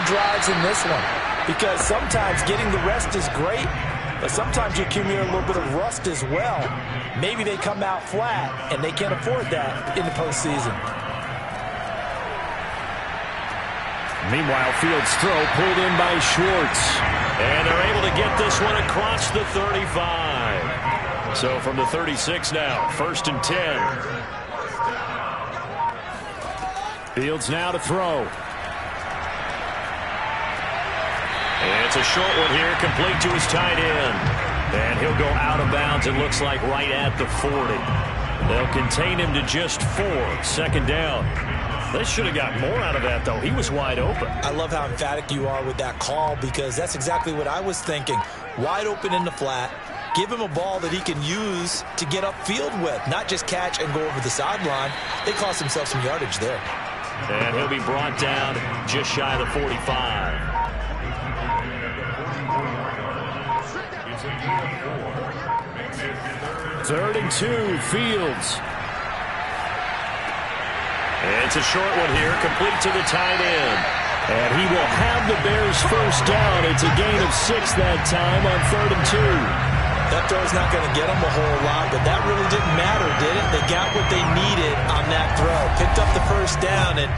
drives in this one, because sometimes getting the rest is great, but sometimes you accumulate a little bit of rust as well. Maybe they come out flat, and they can't afford that in the postseason. Meanwhile, Fields' throw pulled in by Schwartz. And they're able to get this one across the 35. So from the 36 now, 1st and 10. Fields now to throw. And it's a short one here, complete to his tight end. And he'll go out of bounds, it looks like, right at the 40. They'll contain him to just 4. 2nd down. They should have got more out of that, though. He was wide open. I love how emphatic you are with that call, because that's exactly what I was thinking. Wide open in the flat. Give him a ball that he can use to get upfield with, not just catch and go over the sideline. They cost themselves some yardage there. And he'll be brought down just shy of the 45. Third and 2, Fields. It's a short one here, complete to the tight end. And he will have the Bears first down. It's a gain of 6 that time on 3rd and 2. That throw's not going to get them a whole lot, but that really didn't matter, did it? They got what they needed on that throw. Picked up the first down, and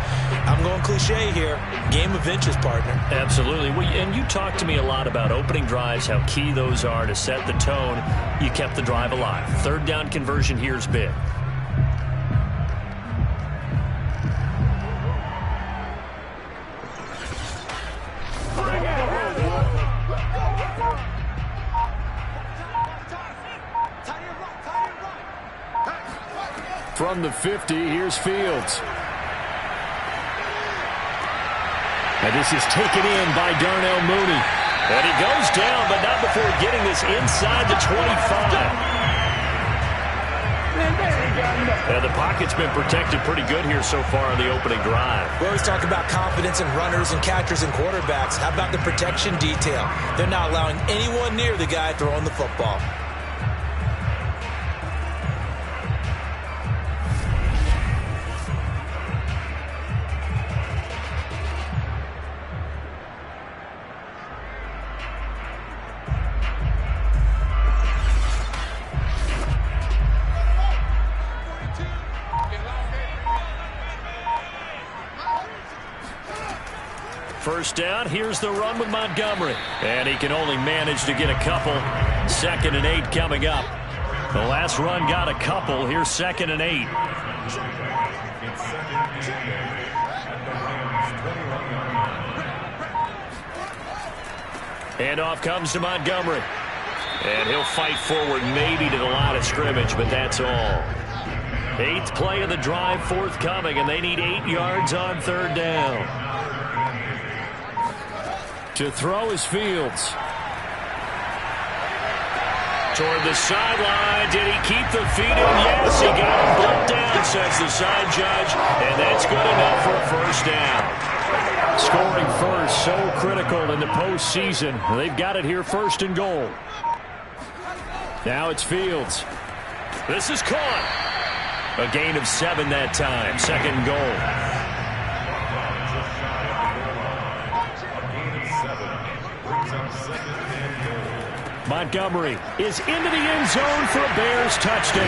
I'm going cliche here. Game of inches, partner. Absolutely. And you talked to me a lot about opening drives, how key those are to set the tone. You kept the drive alive. 3rd down conversion here is big. From the 50, here's Fields. And this is taken in by Darnell Mooney. And he goes down, but not before getting this inside the 25. And the pocket's been protected pretty good here so far on the opening drive. We always talk about confidence in runners and catchers and quarterbacks. How about the protection detail? They're not allowing anyone near the guy throwing the football. First down, here's the run with Montgomery. And he can only manage to get a couple. 2nd and 8 coming up. The last run got a couple. Here's 2nd and 8. And off comes to Montgomery. And he'll fight forward maybe to the line of scrimmage, but that's all. 8th play of the drive forthcoming, and they need 8 yards on 3rd down. To throw is Fields. Toward the sideline. Did he keep the feet in? Yes, he got him bumped down, says the side judge. And that's good enough for a first down. Scoring first, so critical in the postseason. They've got it here, 1st and goal. Now it's Fields. This is caught. A gain of 7 that time. 2nd goal. Montgomery is into the end zone for a Bears touchdown.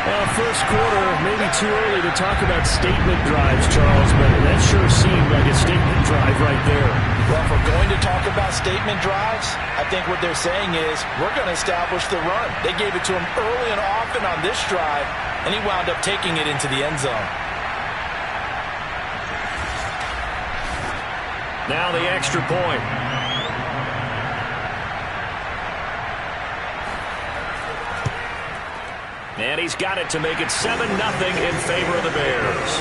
Well, first quarter, maybe too early to talk about statement drives, Charles, but that sure seemed like a statement drive right there. Well, if we're going to talk about statement drives, I think what they're saying is we're going to establish the run. They gave it to him early and often on this drive, and he wound up taking it into the end zone. Now the extra point. And he's got it to make it 7-0 in favor of the Bears.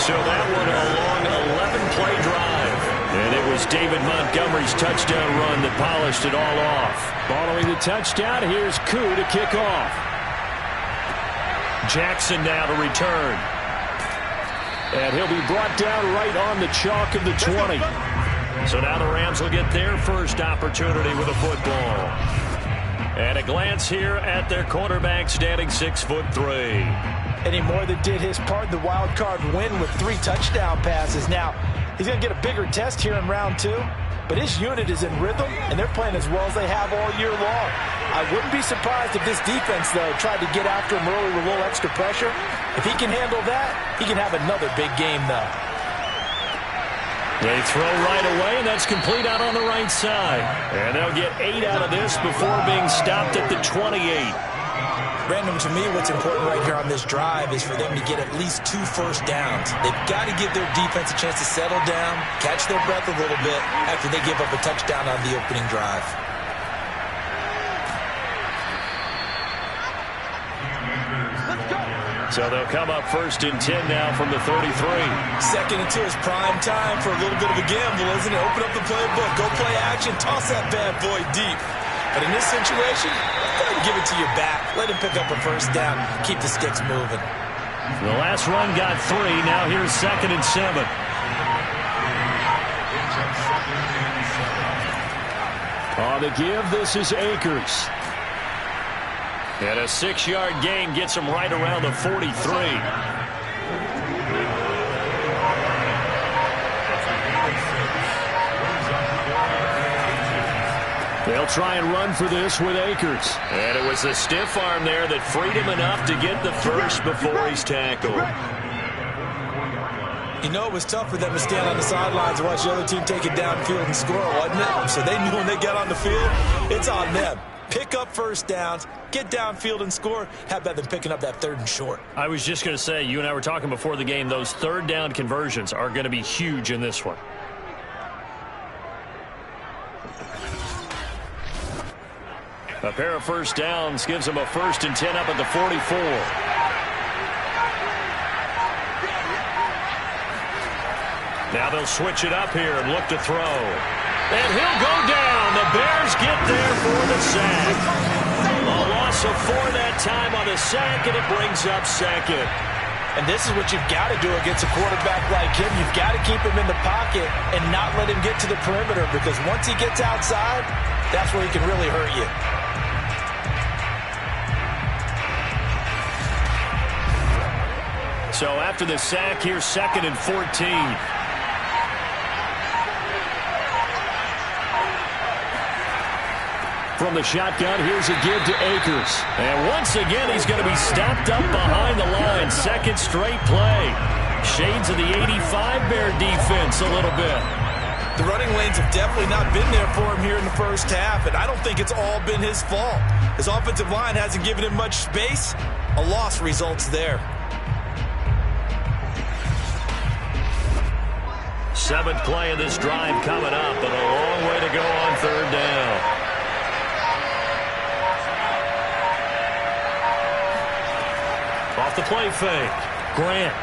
So that one a long 11-play drive. And it was David Montgomery's touchdown run that polished it all off. Following the touchdown, here's Koo to kick off. Jackson now to return. And he'll be brought down right on the chalk of the 20. So now the Rams will get their first opportunity with a football. And a glance here at their quarterback, standing 6'3". and he more than did his part in the wild card win with 3 touchdown passes. Now, he's going to get a bigger test here in round 2, but his unit is in rhythm, and they're playing as well as they have all year long. I wouldn't be surprised if this defense, though, tried to get after him early with a little extra pressure. If he can handle that, he can have another big game, though. They throw right away, and that's complete out on the right side. And they'll get 8 out of this before being stopped at the 28. Brandon, to me, what's important right here on this drive is for them to get at least 2 first downs. They've got to give their defense a chance to settle down, catch their breath a little bit after they give up a touchdown on the opening drive. So they'll come up 1st and 10 now from the 33. Second and 2 is prime time for a little bit of a gamble, isn't it? Open up the playbook, go play action, toss that bad boy deep. But in this situation, go ahead and give it to your back. Let him pick up a first down, keep the sticks moving. The last run got 3. Now here's 2nd and 7. On the give, this is Akers. And a 6-yard gain gets him right around the 43. They'll try and run for this with Akers. And it was the stiff arm there that freed him enough to get the first before he's tackled. You know, it was tough for them to stand on the sidelines and watch the other team take it downfield and score, wasn't it? So they knew when they got on the field, it's on them. Pick up first downs, get downfield and score. How about them picking up that 3rd and short? I was just going to say, you and I were talking before the game, those 3rd down conversions are going to be huge in this one. A pair of first downs gives them a 1st and 10 up at the 44. Now they'll switch it up here and look to throw. And he'll go down. The Bears get there for the sack. A loss of 4 that time on the sack, and it brings up 2nd. And this is what you've got to do against a quarterback like him. You've got to keep him in the pocket and not let him get to the perimeter, because once he gets outside, that's where he can really hurt you. So after the sack, here's 2nd and 14. From the shotgun, here's a give to Akers. And once again, he's going to be stopped up behind the line. 2nd straight play. Shades of the 85 Bear defense a little bit. The running lanes have definitely not been there for him here in the first half, and I don't think it's all been his fault. His offensive line hasn't given him much space. A loss results there. 7th play of this drive coming up, but a long way to go on 3rd down. Off the play fake. Grant.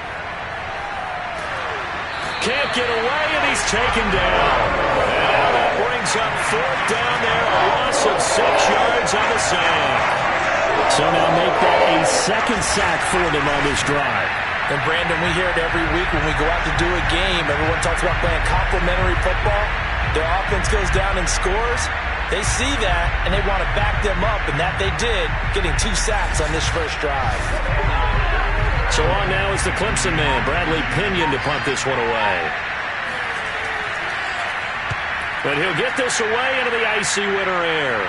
Can't get away, and he's taken down. And now that brings up 4th down there. A loss of 6 yards on the sack. So now make that a 2nd sack for them on this drive. And Brandon, we hear it every week when we go out to do a game. Everyone talks about playing complementary football. Their offense goes down and scores. They see that, and they want to back them up, and that they did, getting 2 sacks on this first drive. So on now is the Clemson man, Bradley Pinion, to punt this one away. But he'll get this away into the icy winter air.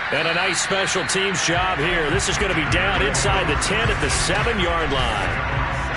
And a nice special teams job here. This is going to be down inside the 10 at the 7-yard line.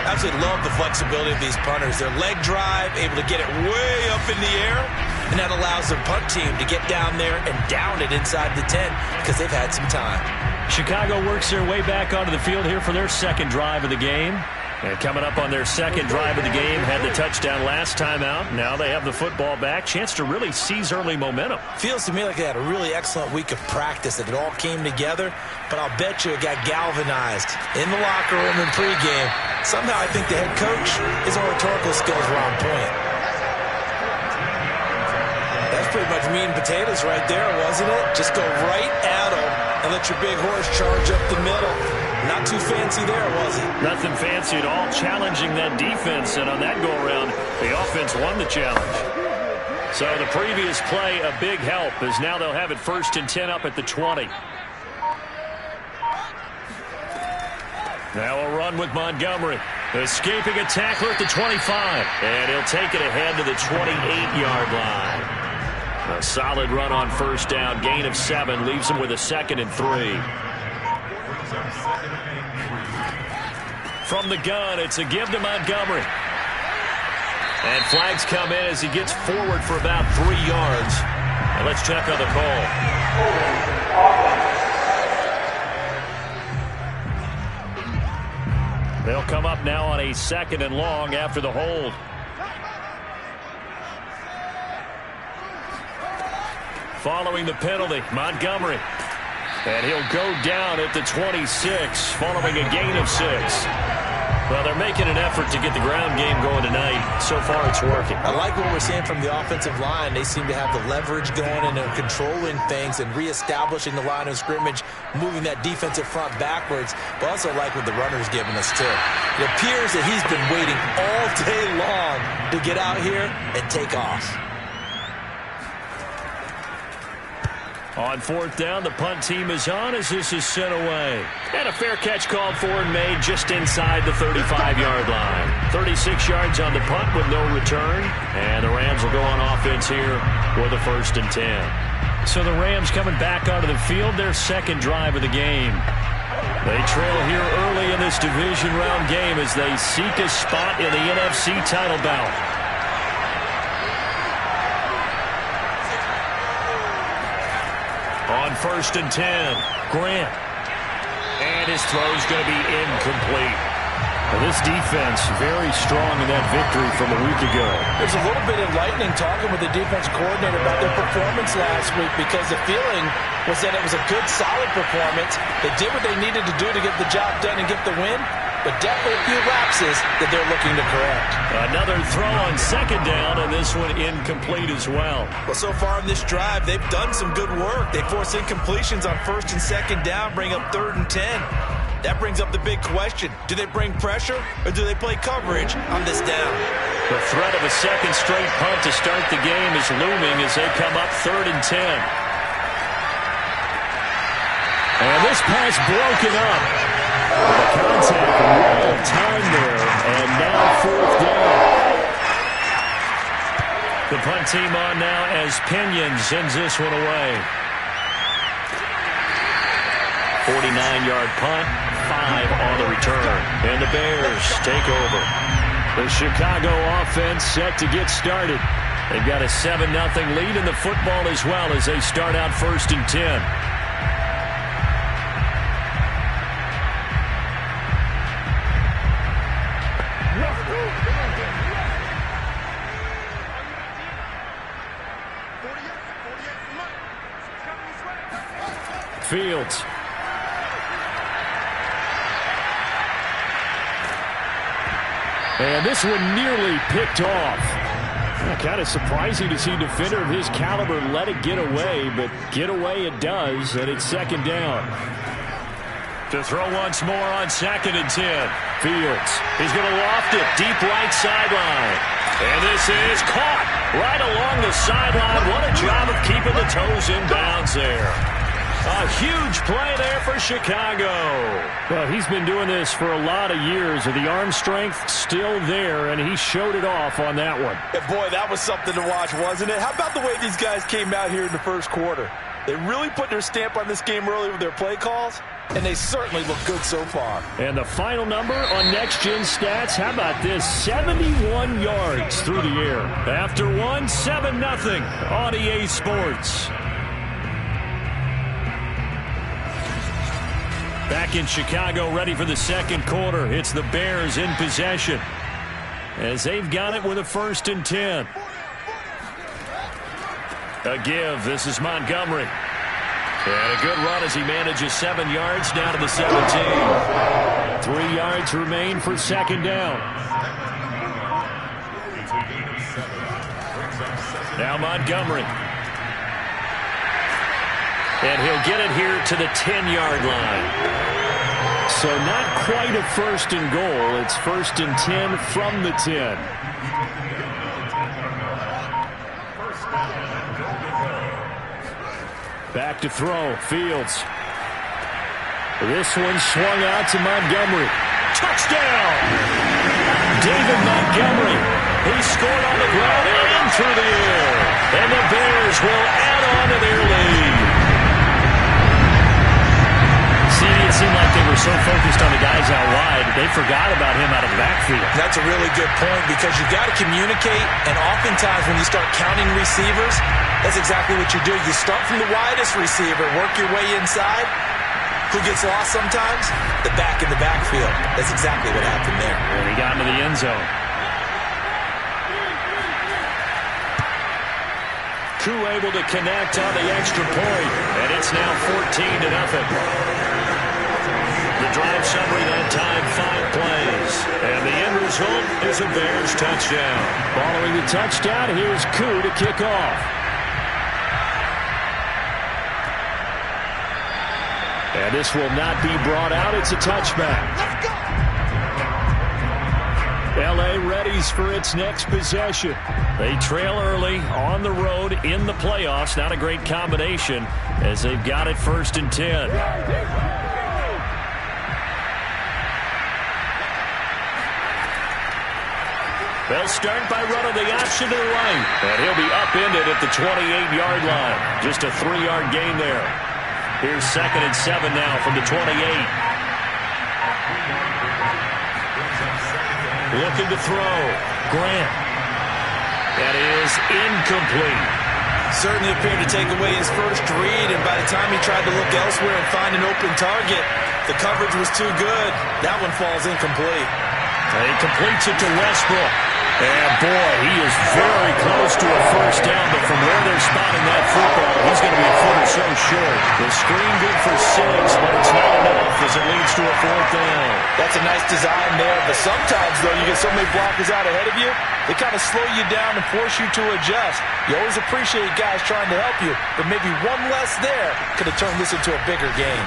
Absolutely love the flexibility of these punters. Their leg drive, able to get it way up in the air, and that allows their punt team to get down there and down it inside the 10 because they've had some time. Chicago works their way back onto the field here for their 2nd drive of the game. And coming up on their 2nd drive of the game, had the touchdown last time out. Now they have the football back. Chance to really seize early momentum. Feels to me like they had a really excellent week of practice, that it all came together. But I'll bet you it got galvanized in the locker room in pregame. Somehow I think the head coach, his oratorical skills were on point. That's pretty much meat and potatoes right there, wasn't it? Just go right at them and let your big horse charge up the middle. Not too fancy there, was it? Nothing fancy at all, challenging that defense, and on that go-around, the offense won the challenge. So the previous play, a big help, as now they'll have it 1st and 10 up at the 20. Now a run with Montgomery. Escaping a tackler at the 25. And he'll take it ahead to the 28-yard line. A solid run on first down. Gain of 7. Leaves him with a 2nd and 3. From the gun, it's a give to Montgomery. And flags come in as he gets forward for about 3 yards. And let's check on the call. They'll come up now on a 2nd and long after the hold. Following the penalty, Montgomery. And he'll go down at the 26 following a gain of 6. Well, they're making an effort to get the ground game going tonight. So far, it's working. I like what we're seeing from the offensive line. They seem to have the leverage going and they're controlling things and reestablishing the line of scrimmage, moving that defensive front backwards. But also like what the runner's giving us, too. It appears that he's been waiting all day long to get out here and take off. On 4th down, the punt team is on as this is sent away. And a fair catch called for and made just inside the 35-yard line. 36 yards on the punt with no return. And the Rams will go on offense here with a 1st and 10. So the Rams coming back onto the field, their 2nd drive of the game. They trail here early in this division round game as they seek a spot in the NFC title bout. On 1st and 10, Grant. And his throw's going to be incomplete. Well, this defense very strong in that victory from a week ago. There's a little bit enlightening talking with the defense coordinator about their performance last week because the feeling was that it was a good, solid performance. They did what they needed to do to get the job done and get the win, but definitely a few lapses that they're looking to correct. Another throw on 2nd down, and this one incomplete as well. Well, so far in this drive, they've done some good work. They force incompletions on 1st and 2nd down, bring up 3rd and 10. That brings up the big question. Do they bring pressure, or do they play coverage on this down? The threat of a 2nd straight punt to start the game is looming as they come up 3rd and 10. And this pass broken up. The contact well timed there, and now 4th down. The punt team on now as Pinion sends this one away. 49-yard punt, 5 on the return. And the Bears take over. The Chicago offense set to get started. They've got a 7-0 lead in the football as well as they start out 1st and 10. Fields. And this one nearly picked off. Kind of surprising to see a defender of his caliber let it get away, but get away it does, and it's 2nd down. To throw once more on 2nd and 10. Fields. He's going to loft it deep right sideline. And this is caught right along the sideline. What a job of keeping the toes in bounds there. A huge play there for Chicago. Well, he's been doing this for a lot of years. The arm strength still there, and he showed it off on that one. And boy, that was something to watch, wasn't it? How about the way these guys came out here in the 1st quarter? They really put their stamp on this game early with their play calls, and they certainly look good so far. And the final number on Next Gen Stats, how about this? 71 yards through the air. After one, 7-0 on EA Sports. Back in Chicago, ready for the 2nd quarter. It's the Bears in possession as they've got it with a 1st and 10. A give. This is Montgomery. And a good run as he manages 7 yards down to the 17. 3 yards remain for 2nd down. Now Montgomery. And he'll get it here to the 10-yard line. So not quite a 1st and goal. It's 1st and 10 from the 10. Back to throw. Fields. This one swung out to Montgomery. Touchdown! David Montgomery. He scored on the ground and through the air. And the Bears will add on to their lead. See, it seemed like they were so focused on the guys out wide, they forgot about him out of the backfield. That's a really good point because you've got to communicate, and oftentimes when you start counting receivers, that's exactly what you do. You start from the widest receiver, work your way inside. Who gets lost sometimes? The back in the backfield. That's exactly what happened there. And he got into the end zone. Koo able to connect on the extra point, and it's now 14-0. The drive summary that time, 5 plays. And the end result is a Bears touchdown. Following the touchdown, here's Koo to kick off. And this will not be brought out. It's a touchback. Let's go! L.A. readies for its next possession. They trail early on the road in the playoffs. Not a great combination as they've got it 1st and 10. They'll start by running the option to the right. And he'll be upended at the 28-yard line. Just a 3-yard gain there. Here's 2nd and 7 now from the 28. Looking to throw. Grant. That is incomplete. Certainly appeared to take away his first read, and by the time he tried to look elsewhere and find an open target, the coverage was too good. That one falls incomplete. And he completes it to Westbrook. And boy, he is very close to a first down, but from where they're spotting that football, he's going to be a foot or so short. The screen good for 6, but it's not enough as it leads to a 4th down. That's a nice design there, but sometimes, though, you get so many blockers out ahead of you, they kind of slow you down and force you to adjust. You always appreciate guys trying to help you, but maybe one less there could have turned this into a bigger game.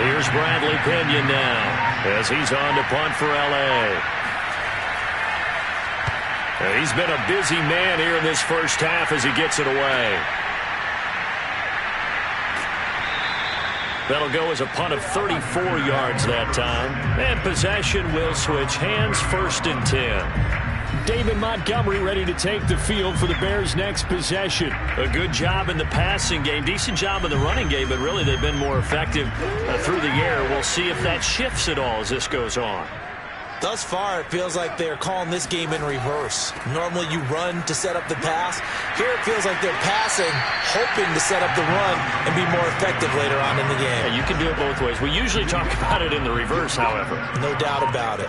Here's Bradley Pinion now as he's on to punt for L.A. He's been a busy man here in this first half as he gets it away. That'll go as a punt of 34 yards that time. And possession will switch hands, 1st and 10. David Montgomery ready to take the field for the Bears' next possession. A good job in the passing game, decent job in the running game, but really they've been more effective through the air. We'll see if that shifts at all as this goes on. Thus far, it feels like they're calling this game in reverse. Normally you run to set up the pass. Here it feels like they're passing, hoping to set up the run and be more effective later on in the game. Yeah, you can do it both ways. We usually talk about it in the reverse, however. No doubt about it.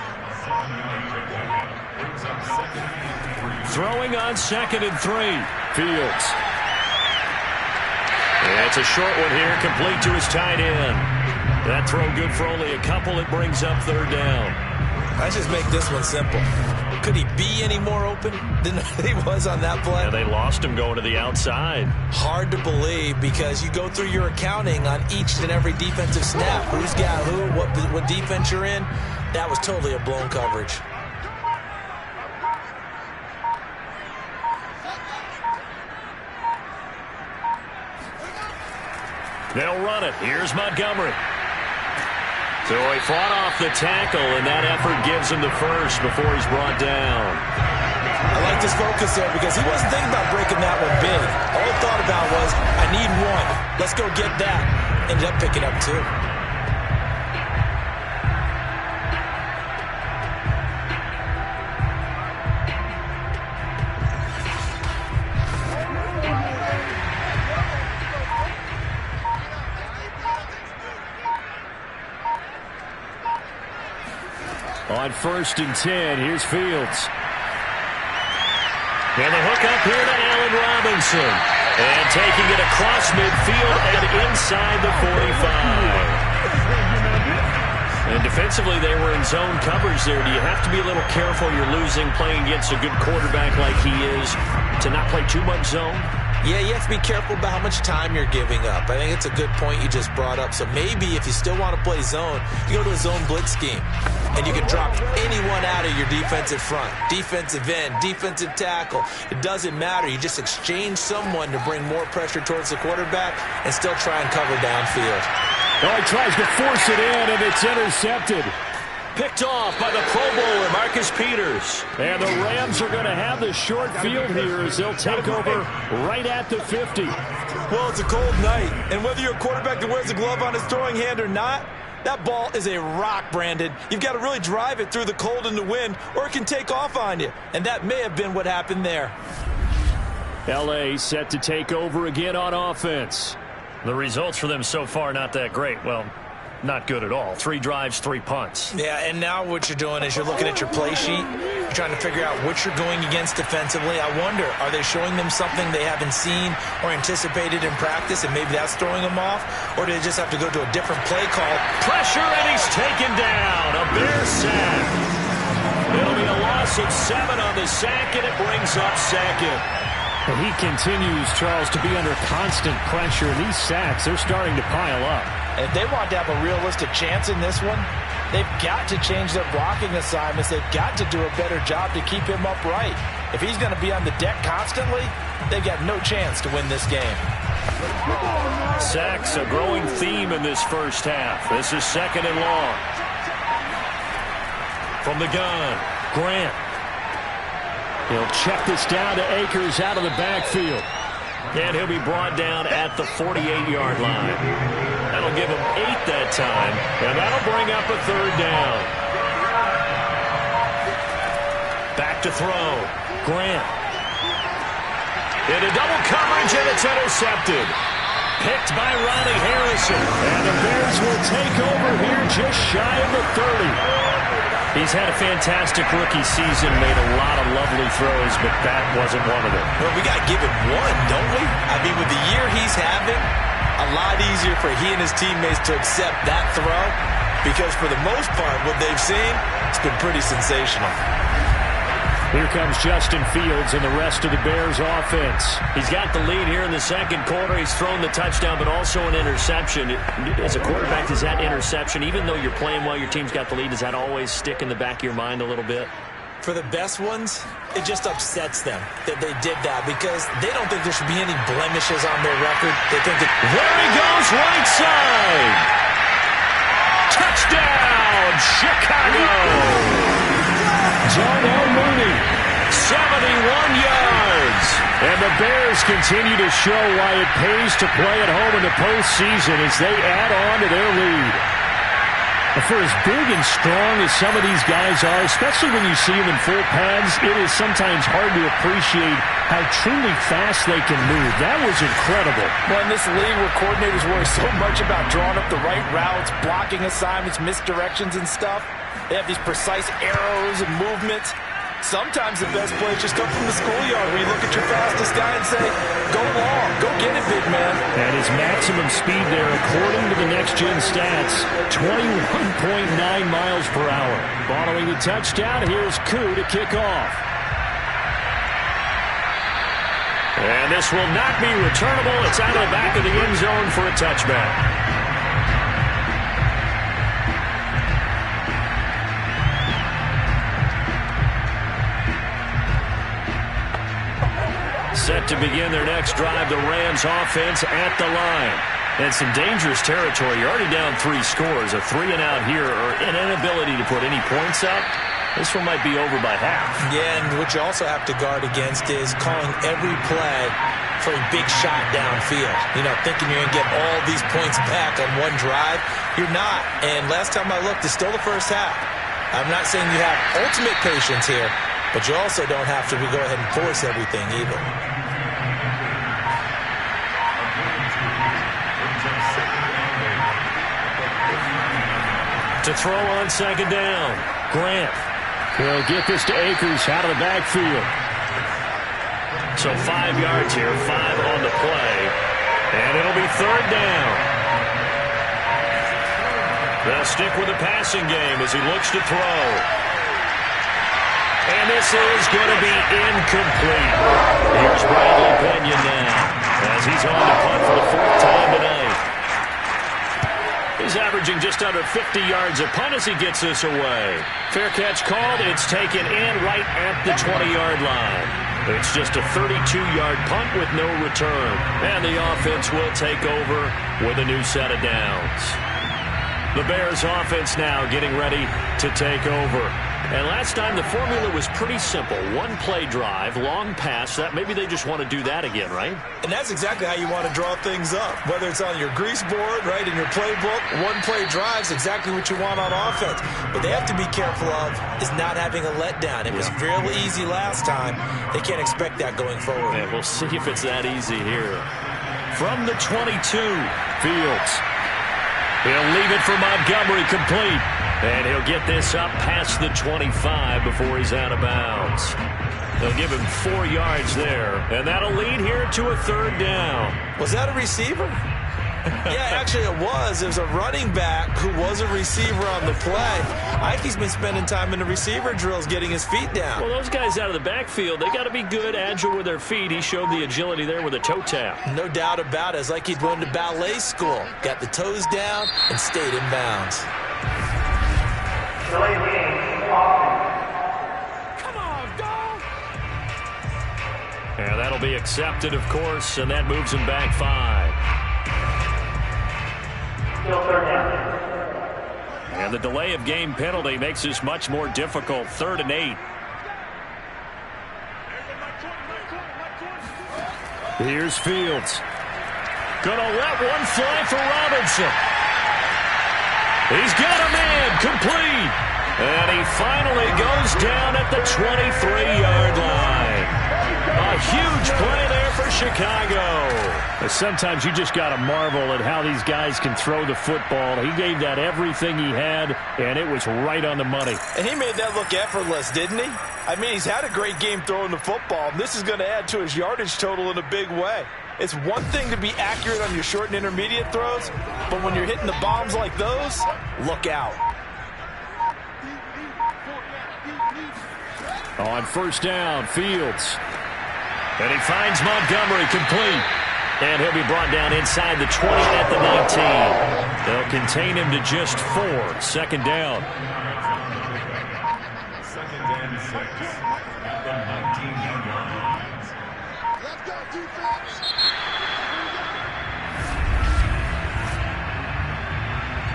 Throwing on 2nd and 3. Fields. And it's a short one here, complete to his tight end. That throw good for only a couple. It brings up 3rd down. Let's just make this one simple. Could he be any more open than he was on that play? Yeah, they lost him going to the outside. Hard to believe because you go through your accounting on each and every defensive snap. Who's got who, what defense you're in. That was totally a blown coverage. They'll run it. Here's Montgomery. So he fought off the tackle, and that effort gives him the first before he's brought down. I like this focus there because he wasn't thinking about breaking that one big. All he thought about was, I need one. Let's go get that. Ended up picking up 2. On 1st and 10, here's Fields. And the hook up here to Allen Robinson. And taking it across midfield and inside the 45. And defensively, they were in zone coverage there. Do you have to be a little careful? You're losing, playing against a good quarterback like he is, to not play too much zone? Yeah, you have to be careful about how much time you're giving up. I think it's a good point you just brought up. So maybe if you still want to play zone, you go to a zone blitz scheme. And you can drop anyone out of your defensive front. Defensive end, defensive tackle. It doesn't matter. You just exchange someone to bring more pressure towards the quarterback and still try and cover downfield. Oh, he tries to force it in, and it's intercepted. Picked off by the Pro Bowler, Marcus Peters. And the Rams are going to have the short field here as they'll take over right at the 50. Well, it's a cold night, and whether you're a quarterback that wears a glove on his throwing hand or not, that ball is a rock, Brandon. You've got to really drive it through the cold and the wind, or it can take off on you. And that may have been what happened there. L.A. set to take over again on offense. The results for them so far not that great. Well, not good at all. 3 drives, 3 punts. Yeah, and now what you're doing is you're looking at your play sheet. You're trying to figure out what you're going against defensively. I wonder, are they showing them something they haven't seen or anticipated in practice, and maybe that's throwing them off? Or do they just have to go to a different play call? Pressure, and he's taken down. A Bear sack. It'll be a loss of 7 on the sack, and it brings up second. And he continues, Charles, to be under constant pressure. These sacks, they're starting to pile up. And if they want to have a realistic chance in this one, they've got to change their blocking assignments. They've got to do a better job to keep him upright. If he's going to be on the deck constantly, they've got no chance to win this game. Sacks, a growing theme in this first half. This is 2nd and long. From the gun, Grant. He'll check this down to Akers out of the backfield. And he'll be brought down at the 48-yard line. That'll give him 8 that time, and that'll bring up a 3rd down. Back to throw. Grant. Into double coverage, and it's intercepted. Picked by Ronnie Harrison. And the Bears will take over here just shy of the 30. He's had a fantastic rookie season, made a lot of lovely throws, but that wasn't one of them. Well, we got to give him one, don't we? I mean, with the year he's having, a lot easier for he and his teammates to accept that throw, because for the most part, what they've seen, it's been pretty sensational. Here comes Justin Fields and the rest of the Bears offense. He's got the lead here in the 2nd quarter. He's thrown the touchdown, but also an interception. As a quarterback, does that interception, even though you're playing well, your team's got the lead, does that always stick in the back of your mind a little bit? For the best ones, it just upsets them that they did that, because they don't think there should be any blemishes on their record. They think that... There he goes, right side! Touchdown, Chicago! Darnell Mooney, 71 yards. And the Bears continue to show why it pays to play at home in the postseason as they add on to their lead. For as big and strong as some of these guys are, especially when you see them in full pads, it is sometimes hard to appreciate how truly fast they can move. That was incredible. Well, in this league where coordinators worry so much about drawing up the right routes, blocking assignments, misdirections and stuff, they have these precise arrows and movements. Sometimes the best plays just come from the schoolyard where you look at your fastest guy and say, go long, go get it, big man. And his maximum speed there, according to the next-gen stats, 21.9 miles per hour. Following the touchdown, here's Koo to kick off. And this will not be returnable. It's out of the back of the end zone for a touchback. Set to begin their next drive, the Rams offense at the line. And some dangerous territory. You're already down 3 scores. A 3-and-out here, or an inability to put any points up. This one might be over by half. Yeah, and what you also have to guard against is calling every play for a big shot downfield. You know, thinking you're going to get all these points back on one drive. You're not. And last time I looked, it's still the first half. I'm not saying you have ultimate patience here, but you also don't have to go ahead and force everything either. To throw on 2nd down, Grant. He'll get this to Akers out of the backfield. So 5 yards here, 5 on the play. And it'll be 3rd down. They'll stick with the passing game as he looks to throw. And this is going to be incomplete. Here's Bradley Pinion now as he's on to punt for the 4th time tonight. He's averaging just under 50 yards a punt as he gets this away. Fair catch called. It's taken in right at the 20-yard line. It's just a 32-yard punt with no return. And the offense will take over with a new set of downs. The Bears offense now getting ready to take over. And last time the formula was pretty simple. One-play drive, long pass. That maybe they just want to do that again, right? And that's exactly how you want to draw things up. Whether it's on your grease board, right, in your playbook, one-play drive is exactly what you want on offense. But they have to be careful of is not having a letdown. It was fairly easy last time. They can't expect that going forward. And we'll see if it's that easy here. From the 22, Fields. He'll leave it for Montgomery complete. And he'll get this up past the 25 before he's out of bounds. They'll give him 4 yards there. And that'll lead here to a third down. Was that a receiver? Yeah, actually it was. It was a running back who was a receiver on the play. Ikey's been spending time in the receiver drills getting his feet down. Well, those guys out of the backfield, they got to be good, agile with their feet. He showed the agility there with a toe tap. No doubt about it. It's like he'd gone to ballet school. Got the toes down and stayed in bounds. Come on, dog! And that'll be accepted, of course, and that moves him back 5. Still third down. And the delay of game penalty makes this much more difficult. 3rd and 8. Here's Fields. Gonna let one fly for Robinson. He's got a man complete. And he finally goes down at the 23-yard line. A huge play there for Chicago. Sometimes you just got to marvel at how these guys can throw the football. He gave that everything he had, and it was right on the money. And he made that look effortless, didn't he? I mean, he's had a great game throwing the football. And this is going to add to his yardage total in a big way. It's one thing to be accurate on your short and intermediate throws, but when you're hitting the bombs like those, look out. On first down, Fields. And he finds Montgomery complete. And he'll be brought down inside the 20 at the 19. They'll contain him to just 4. 2nd down. Second and 6 at the 19-yard line. Let's go, defense!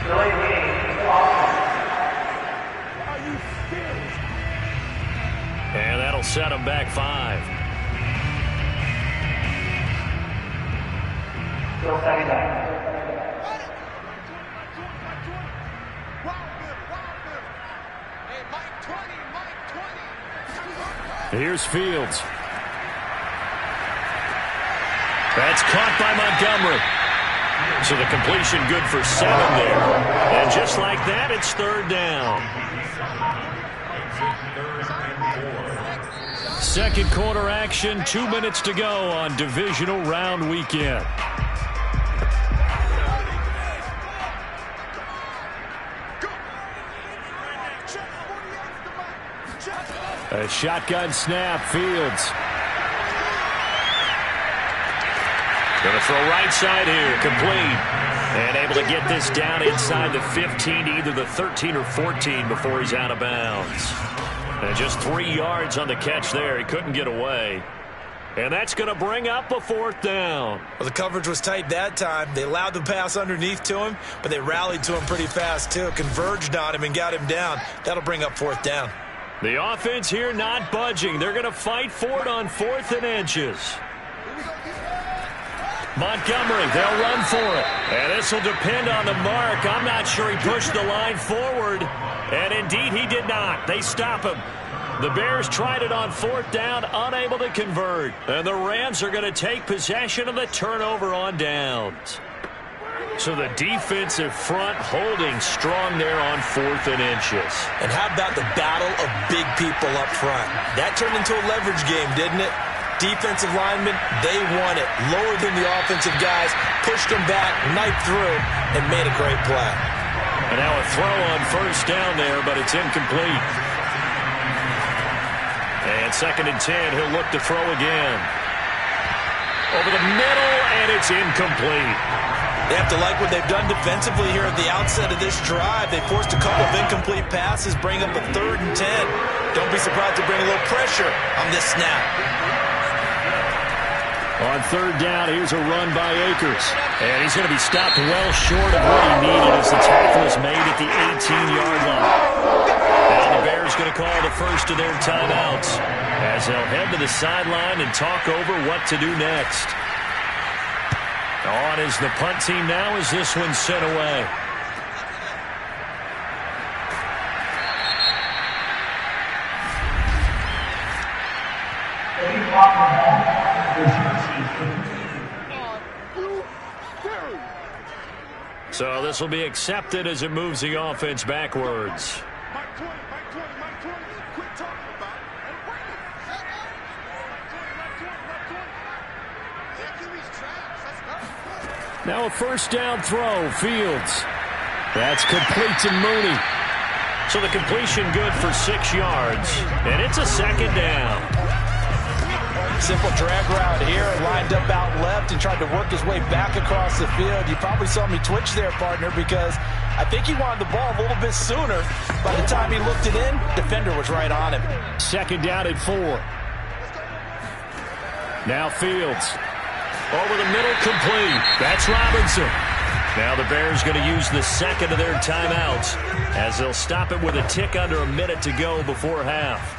Delayed game. Offense. Are you serious? And that'll set him back 5. Still second down. Hey, Mike 20, Mike 20. Here's Fields. That's caught by Montgomery. So the completion good for 7 there. And just like that, it's 3rd down. 2nd quarter action, 2 minutes to go on divisional round weekend. A shotgun snap, Fields. Going to throw right side here, complete. And able to get this down inside the 15 to either the 13 or 14 before he's out of bounds. And just 3 yards on the catch there. He couldn't get away. And that's going to bring up a 4th down. Well, the coverage was tight that time. They allowed the pass underneath to him, but they rallied to him pretty fast, too. Converged on him and got him down. That'll bring up 4th down. The offense here not budging. They're going to fight for it on 4th and inches. Montgomery, they'll run for it. And this will depend on the mark. I'm not sure he pushed the line forward. And indeed, he did not. They stop him. The Bears tried it on 4th down, unable to convert. And the Rams are going to take possession of the turnover on downs. So the defensive front holding strong there on 4th and inches. And how about the battle of big people up front? That turned into a leverage game, didn't it? Defensive linemen, they won it. Lower than the offensive guys, pushed them back, knifed through, and made a great play. And now a throw on first down there, but it's incomplete. And 2nd and 10, he'll look to throw again. Over the middle, and it's incomplete. They have to like what they've done defensively here at the outset of this drive. They forced a couple of incomplete passes, bring up a 3rd and 10. Don't be surprised to bring a little pressure on this snap. On third down, here's a run by Akers. And he's going to be stopped well short of what he needed as the tackle is made at the 18-yard line. Now the Bears going to call the first of their timeouts as they'll head to the sideline and talk over what to do next. On is the punt team now as this one's sent away. So this will be accepted as it moves the offense backwards. Now a first down throw, Fields. That's complete to Mooney. So the completion good for 6 yards, and it's a second down. Simple drag route here, lined up out left and tried to work his way back across the field. You probably saw me twitch there, partner, because I think he wanted the ball a little bit sooner. By the time he looked it in, defender was right on him. Second down at 4. Now Fields. Over the middle, complete. That's Robinson. Now the Bears going to use the second of their timeouts as they'll stop it with a tick under a minute to go before half.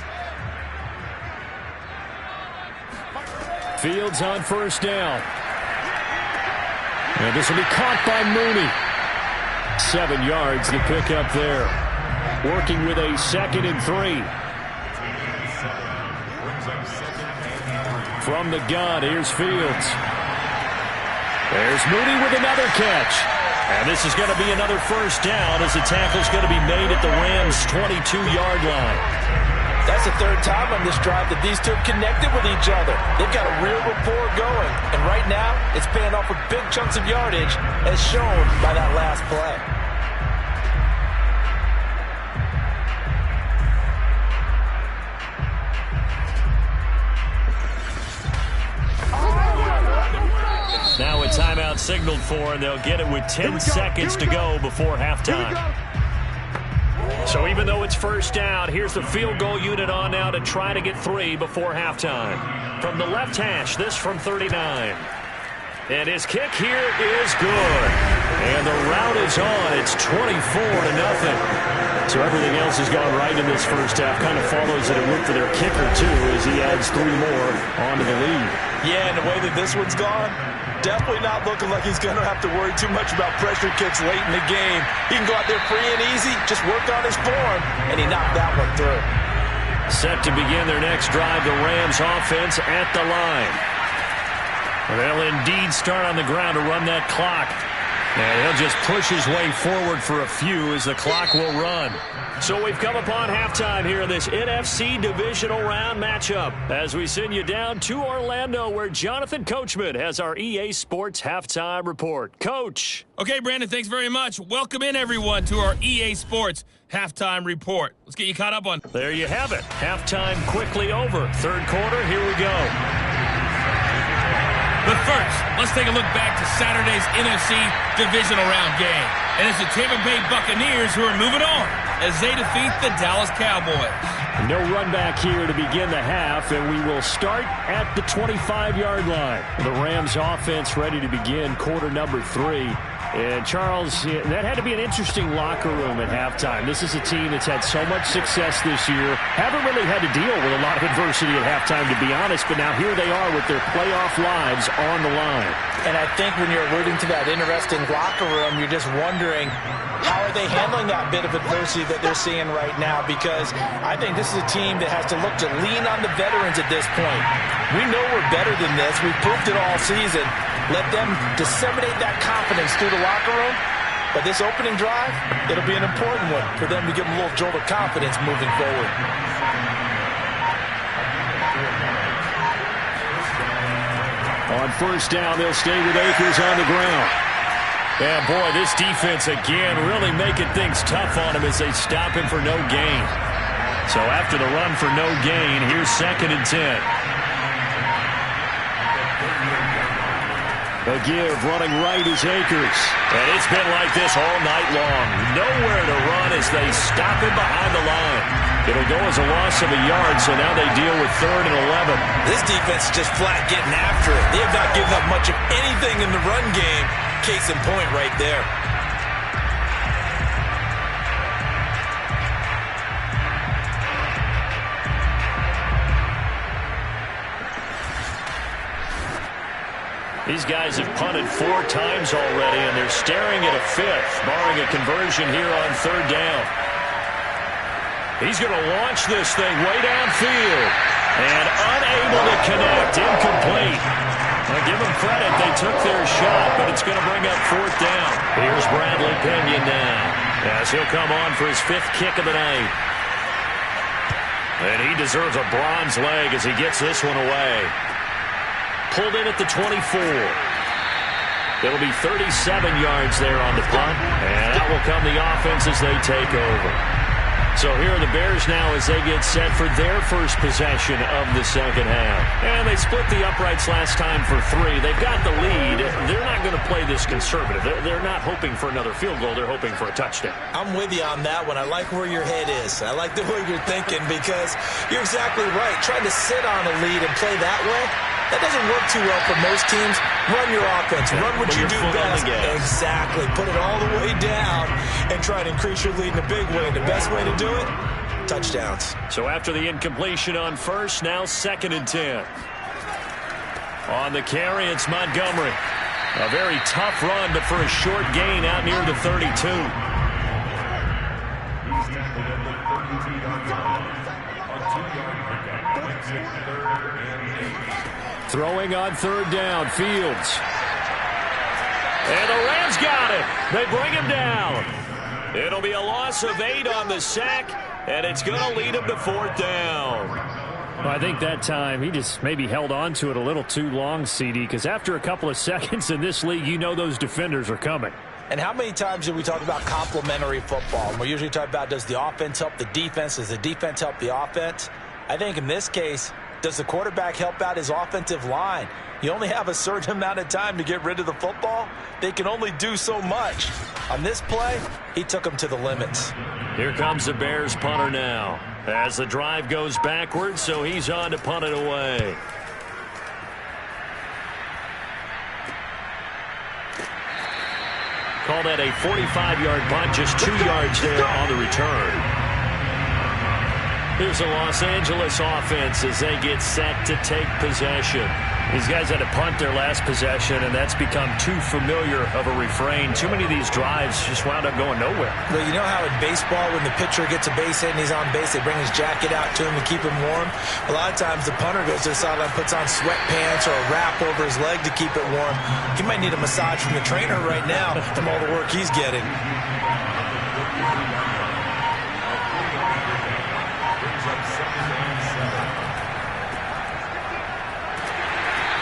Fields on first down. And this will be caught by Mooney. 7 yards to pick up there. Working with a 2nd and 3. From the gun, here's Fields. There's Mooney with another catch. And this is going to be another first down as the tackle's going to be made at the Rams' 22-yard line. That's the third time on this drive that these two have connected with each other. They've got a real rapport going. And right now, it's paying off with big chunks of yardage as shown by that last play. Now a timeout signaled for, and they'll get it with 10 seconds to go before halftime. So even though it's first down, here's the field goal unit on now to try to get 3 before halftime. From the left hash, this from 39. And his kick here is good. And the route is on. It's 24-0. So everything else has gone right in this first half. Kind of follows that it would for their kicker, too, as he adds 3 more onto the lead. Yeah, and the way that this one's gone, definitely not looking like he's going to have to worry too much about pressure kicks late in the game. He can go out there free and easy, just work on his form, and he knocked that one through. Set to begin their next drive, the Rams offense at the line. They'll indeed start on the ground to run that clock. And he'll just push his way forward for a few as the clock will run. So we've come upon halftime here in this NFC divisional round matchup as we send you down to Orlando where Jonathan Coachman has our EA Sports halftime report. Coach. Okay, Brandon, thanks very much. Welcome in, everyone, to our EA Sports halftime report. Let's get you caught up on. There you have it. Halftime quickly over. Third quarter, here we go. But first, let's take a look back to Saturday's NFC divisional round game. And it's the Tampa Bay Buccaneers who are moving on as they defeat the Dallas Cowboys. No run back here to begin the half, and we will start at the 25-yard line. The Rams offense ready to begin quarter number 3. And, Charles, that had to be an interesting locker room at halftime. This is a team that's had so much success this year. Haven't really had to deal with a lot of adversity at halftime, to be honest. But now here they are with their playoff lives on the line. And I think when you're alluding to that interesting locker room, you're just wondering, how are they handling that bit of adversity that they're seeing right now? Because I think this is a team that has to look to lean on the veterans at this point. We know we're better than this. We've proved it all season. Let them disseminate that confidence through the locker room. But this opening drive, it'll be an important one for them to give them a little jolt of confidence moving forward. On first down, they'll stay with Akers on the ground. Yeah, boy, this defense again really making things tough on him as they stop him for no gain. So after the run for no gain, here's 2nd and 10. The give running right is Akers. And it's been like this all night long. Nowhere to run as they stop him behind the line. It'll go as a loss of a yard, so now they deal with 3rd and 11. This defense is just flat getting after it. They have not given up much of anything in the run game. Case in point right there. These guys have punted 4 times already, and they're staring at a 5th, barring a conversion here on 3rd down. He's going to launch this thing way downfield, and unable to connect, incomplete. Now, give them credit, they took their shot, but it's going to bring up 4th down. Here's Bradley Pinion now, as he'll come on for his 5th kick of the night. And he deserves a bronze leg as he gets this one away. Pulled in at the 24. It'll be 37 yards there on the punt, and out will come the offense as they take over. So here are the Bears now as they get set for their first possession of the second half. And they split the uprights last time for 3. They've got the lead. They're not going to play this conservative. They're not hoping for another field goal. They're hoping for a touchdown. I'm with you on that one. I like where your head is. I like the way you're thinking because you're exactly right. Trying to sit on a lead and play that way, that doesn't work too well for most teams. Run your offense. Run what you do best. Exactly. Put it all the way down and try to increase your lead in a big way. The best way to do it, touchdowns. So after the incompletion on 1st, now 2nd and 10. On the carry, it's Montgomery. A very tough run, but for a short gain out near the 32. Throwing on 3rd down, Fields. And the Rams got it. They bring him down. It'll be a loss of 8 on the sack, and it's going to lead him to 4th down. Well, I think that time he just maybe held on to it a little too long, CD, because after a couple of seconds in this league, you know those defenders are coming. And how many times do we talk about complementary football? And we usually talk about, does the offense help the defense? Does the defense help the offense? I think in this case, does the quarterback help out his offensive line? You only have a certain amount of time to get rid of the football. They can only do so much. On this play, he took them to the limits. Here comes the Bears punter now as the drive goes backwards, so he's on to punt it away. Call that a 45-yard punt, just 2 yards there on the return. Here's the Los Angeles offense as they get set to take possession. These guys had to punt their last possession, and that's become too familiar of a refrain. Too many of these drives just wound up going nowhere. Well, you know how in baseball, when the pitcher gets a base hit and he's on base, they bring his jacket out to him to keep him warm? A lot of times the punter goes to the sideline, puts on sweatpants or a wrap over his leg to keep it warm. He might need a massage from the trainer right now from all the work he's getting.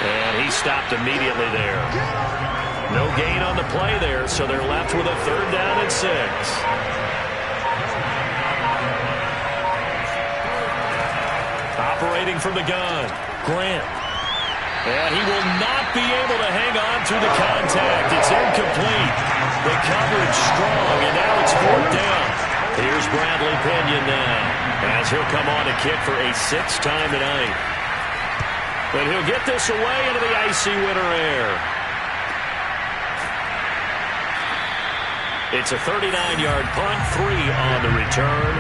And he stopped immediately there. No gain on the play there, so they're left with a 3rd down and 6. Operating from the gun, Grant. And he will not be able to hang on through the contact. It's incomplete. The coverage strong, and now it's 4th down. Here's Bradley Pinion now, as he'll come on to kick for a 6th time tonight. But he'll get this away into the icy winter air. It's a 39-yard punt, 3 on the return.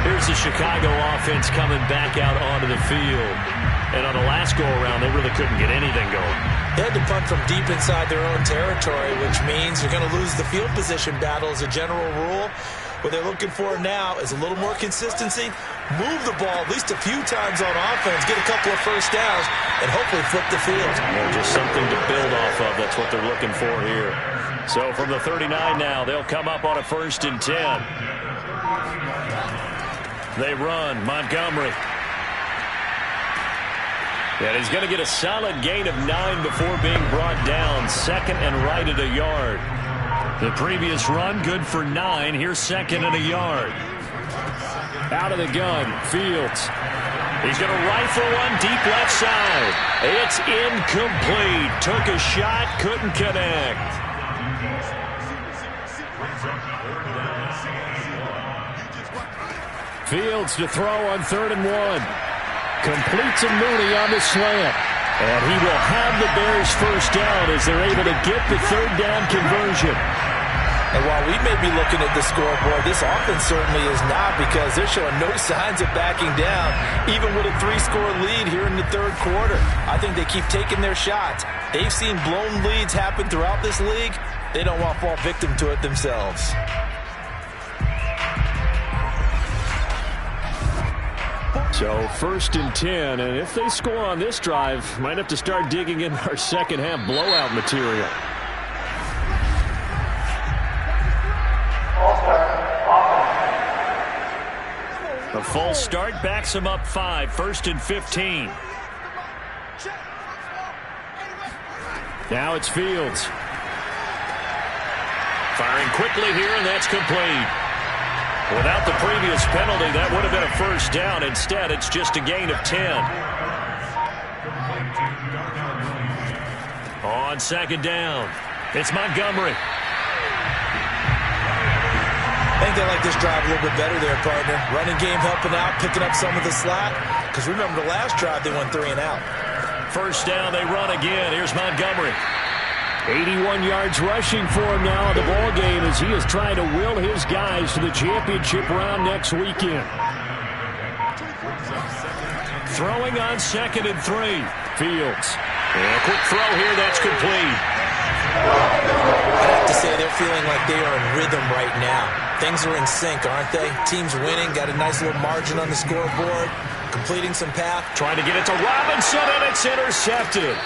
Here's the Chicago offense coming back out onto the field. And on the last go-around, they really couldn't get anything going. They had to punt from deep inside their own territory, which means you're going to lose the field position battle as a general rule. What they're looking for now is a little more consistency, move the ball at least a few times on offense, get a couple of first downs, and hopefully flip the field. Just something to build off of. That's what they're looking for here. So from the 39 now, they'll come up on a 1st and 10. They run. Montgomery. And he's going to get a solid gain of 9 before being brought down. 2nd and right at a yard. The previous run, good for 9. Here's 2nd and a yard. Out of the gun, Fields. He's going to rifle one deep left side. It's incomplete. Took a shot, couldn't connect. Fields to throw on 3rd and 1. Completes a Mooney on the slant. And he will have the Bears first down as they're able to get the 3rd down conversion. And while we may be looking at the scoreboard, this offense certainly is not, because they're showing no signs of backing down, even with a 3-score lead here in the 3rd quarter. I think they keep taking their shots. They've seen blown leads happen throughout this league. They don't want to fall victim to it themselves. So 1st and 10, and if they score on this drive, might have to start digging in our second half blowout material. A false start backs him up 5, 1st and 15. Now it's Fields. Firing quickly here, and that's complete. Without the previous penalty, that would have been a first down. Instead, it's just a gain of 10. On 2nd down, it's Montgomery. I think they like this drive a little bit better there, partner. Running game helping out, picking up some of the slack. Because remember, the last drive, they went 3 and out. First down, they run again. Here's Montgomery. 81 yards rushing for him now in the ball game as he is trying to will his guys to the championship round next weekend. Throwing on 2nd and 3. Fields. And a quick throw here, that's complete. I'd have to say they're feeling like they are in rhythm right now. Things are in sync, aren't they? Team's winning, got a nice little margin on the scoreboard, completing some path. Trying to get it to Robinson, and it's intercepted.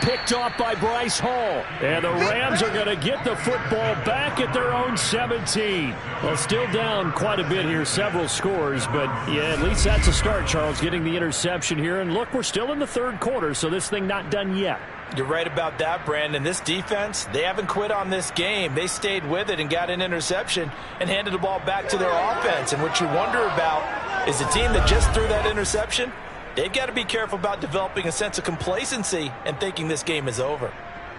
Picked off by Bryce Hall. And the Rams are going to get the football back at their own 17. Well, still down quite a bit here, several scores. But, yeah, at least that's a start, Charles, getting the interception here. And, look, we're still in the 3rd quarter, so this thing not done yet. You're right about that, Brandon. This defense, they haven't quit on this game. They stayed with it and got an interception and handed the ball back to their offense. And what you wonder about is the team that just threw that interception, they've got to be careful about developing a sense of complacency and thinking this game is over.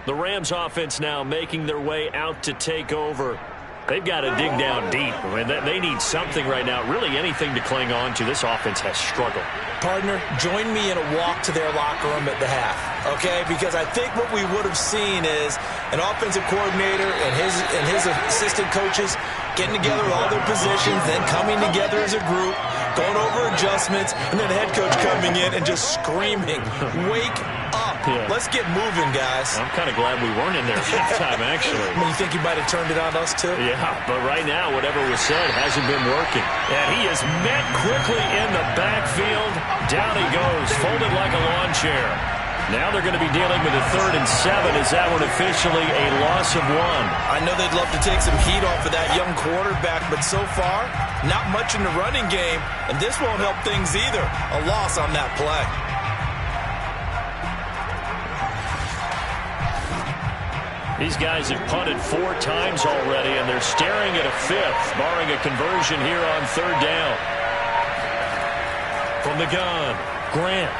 The Rams offense now making their way out to take over. They've got to dig down deep. I mean, they need something right now, really anything to cling on to. This offense has struggled. Partner, join me in a walk to their locker room at the half, okay? Because I think what we would have seen is an offensive coordinator and his assistant coaches getting together with all their positions, then coming together as a group, going over adjustments, and then the head coach coming in and just screaming, wake up. Yeah. Let's get moving, guys. I'm kind of glad we weren't in there that time, actually. I mean, you think you might have turned it on us, too? Yeah, but right now, whatever was said hasn't been working. And he is met quickly in the backfield. Down he goes, folded like a lawn chair. Now they're going to be dealing with a 3rd and 7. Is that one officially a loss of 1? I know they'd love to take some heat off of that young quarterback, but so far, not much in the running game, and this won't help things either. A loss on that play. These guys have punted 4 times already, and they're staring at a 5th, barring a conversion here on 3rd down. From the gun, Grant.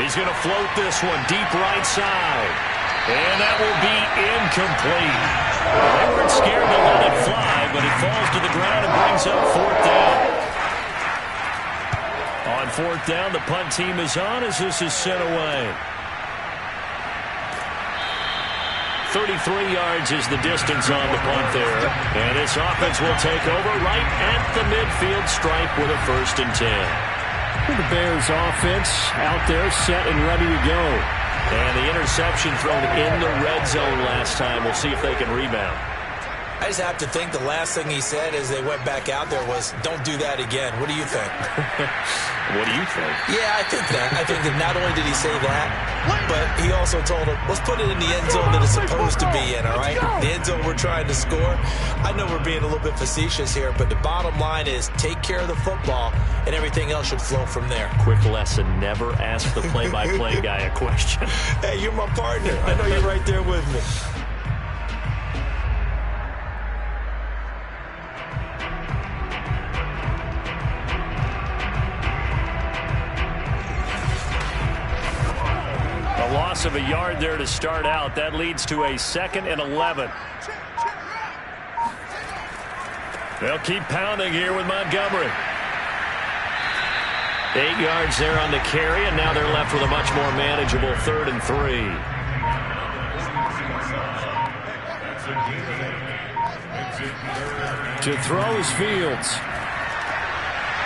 He's going to float this one deep right side. And that will be incomplete. They weren't scared to let it fly, but it falls to the ground and brings up 4th down. On 4th down, the punt team is on as this is sent away. 33 yards is the distance on the punt there. And this offense will take over right at the midfield stripe with a 1st and 10. The Bears offense out there set and ready to go. And the interception thrown in the red zone last time. We'll see if they can rebound. I just have to think the last thing he said as they went back out there was, don't do that again. What do you think? What do you think? Yeah, I think that. I think that not only did he say that, but he also told him, let's put it in the end zone that it's supposed to be in, all right? The end zone we're trying to score. I know we're being a little bit facetious here, but the bottom line is take care of the football, and everything else should flow from there. Quick lesson, never ask the play-by-play guy a question. Hey, you're my partner. I know you're right there with me. Loss of a yard there to start out. That leads to a 2nd and 11. They'll keep pounding here with Montgomery. 8 yards there on the carry, and now they're left with a much more manageable 3rd and 3. To throw is Fields.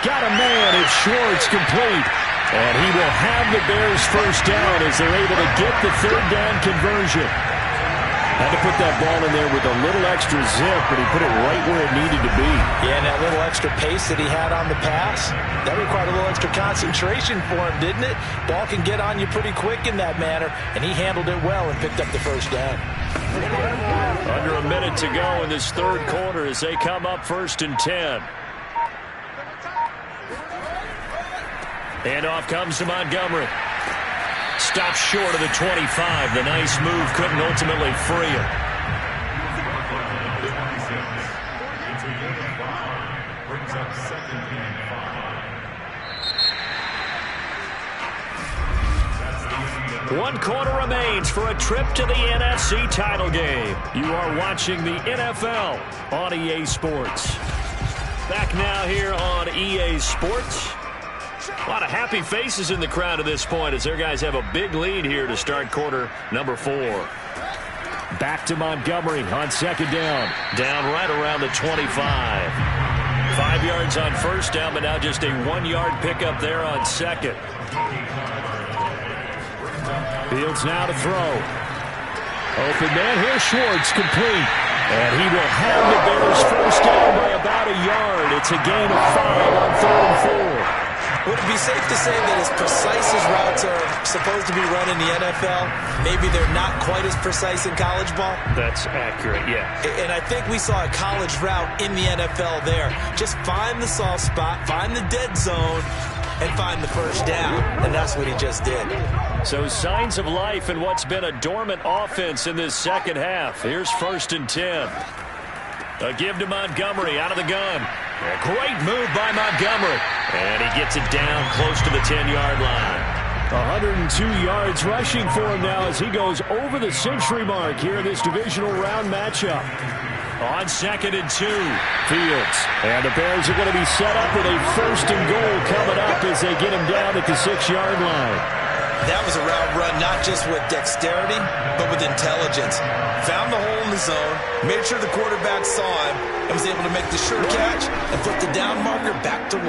Got a man. It's Schwartz, complete. And he will have the Bears first down as they're able to get the 3rd down conversion. Had to put that ball in there with a little extra zip, but he put it right where it needed to be. Yeah, and that little extra pace that he had on the pass, that required a little extra concentration for him, didn't it? Ball can get on you pretty quick in that manner, and he handled it well and picked up the first down. Under a minute to go in this 3rd quarter as they come up 1st and 10. And off comes to Montgomery. Stops short of the 25. The nice move couldn't ultimately free him. One quarter remains for a trip to the NFC title game. You are watching the NFL on EA Sports. Back now here on EA Sports. A lot of happy faces in the crowd at this point as their guys have a big lead here to start quarter number 4. Back to Montgomery on 2nd down. Down right around the 25. 5 yards on 1st down, but now just a 1-yard pickup there on 2nd. Fields now to throw. Open man here, Schwartz, complete. And he will have the Bears first down by about a yard. It's a gain of 5 on 3rd and 4. Would it be safe to say that as precise as routes are supposed to be run in the NFL, maybe they're not quite as precise in college ball? That's accurate, yeah. And I think we saw a college route in the NFL there. Just find the soft spot, find the dead zone, and find the first down. And that's what he just did. So signs of life in what's been a dormant offense in this 2nd half. Here's 1st and 10. A give to Montgomery out of the gun. A great move by Montgomery. And he gets it down close to the 10-yard line. 102 yards rushing for him now as he goes over the century mark here in this divisional round matchup. On 2nd and 2. Fields. And the Bears are going to be set up with a 1st and goal coming up as they get him down at the 6-yard line. That was a route run not just with dexterity, but with intelligence. Found the hole in the zone, made sure the quarterback saw him, and was able to make the sure catch and flip the down marker back to 1.